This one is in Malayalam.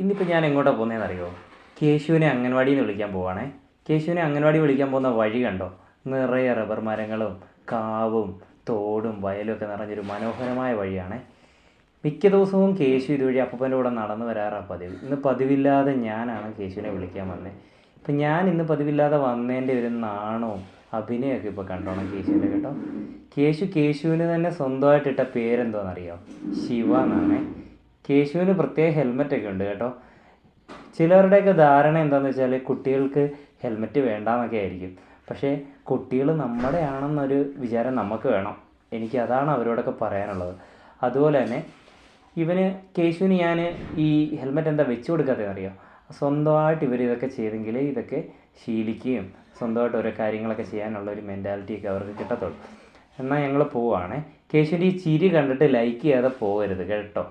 ഇന്നിപ്പോൾ ഞാൻ എങ്ങോട്ടാണ് പോകുന്നതെന്ന് അറിയുമോ? കേശുവിനെ അംഗൻവാടിയിൽ നിന്ന് വിളിക്കാൻ പോവുകയാണേ. കേശുവിനെ അംഗൻവാടി വിളിക്കാൻ പോകുന്ന വഴി കണ്ടോ? നിറയെ റബ്ബർ മരങ്ങളും കാവും തോടും വയലും ഒക്കെ നിറഞ്ഞൊരു മനോഹരമായ വഴിയാണേ. മിക്ക ദിവസവും കേശു ഇതുവഴി അപ്പൂപ്പൻ്റെ കൂടെ നടന്നു വരാറാണ് പതിവ്. ഇന്ന് പതിവില്ലാതെ ഞാനാണ് കേശുവിനെ വിളിക്കാൻ വന്നത്. ഇപ്പം ഞാൻ ഇന്ന് പതിവില്ലാതെ വന്നതിൻ്റെ ഒരു നാണവും അഭിനയമൊക്കെ ഇപ്പോൾ കണ്ടോണം കേശുവിൻ്റെ കേട്ടോ. കേശുവിന് തന്നെ സ്വന്തമായിട്ടിട്ട പേരെന്തോന്നറിയോ? ശിവ എന്നാണേ. കേശുവിന് പ്രത്യേക ഹെൽമെറ്റൊക്കെ ഉണ്ട് കേട്ടോ. ചിലരുടെയൊക്കെ ധാരണ എന്താണെന്ന് വെച്ചാൽ കുട്ടികൾക്ക് ഹെൽമെറ്റ് വേണ്ടാന്നൊക്കെ ആയിരിക്കും. പക്ഷേ കുട്ടികൾ നമ്മുടെ ആണെന്നൊരു വിചാരം നമുക്ക് വേണം. എനിക്ക് അതാണ് അവരോടൊക്കെ പറയാനുള്ളത്. അതുപോലെ തന്നെ കേശുവിന് ഞാൻ ഈ ഹെൽമെറ്റ് എന്താ വെച്ച് കൊടുക്കാത്തതെന്നറിയോ? സ്വന്തമായിട്ട് ഇതൊക്കെ ചെയ്തെങ്കിൽ ഇതൊക്കെ ശീലിക്കുകയും സ്വന്തമായിട്ട് ഓരോ കാര്യങ്ങളൊക്കെ ചെയ്യാനുള്ള ഒരു മെൻറ്റാലിറ്റിയൊക്കെ അവർക്ക് കിട്ടത്തുള്ളൂ. എന്നാൽ ഞങ്ങൾ പോവുകയാണേ. കേശുവിൻ്റെ ഈ ചിരി കണ്ടിട്ട് ലൈക്ക് ചെയ്യാതെ പോകരുത് കേട്ടോ.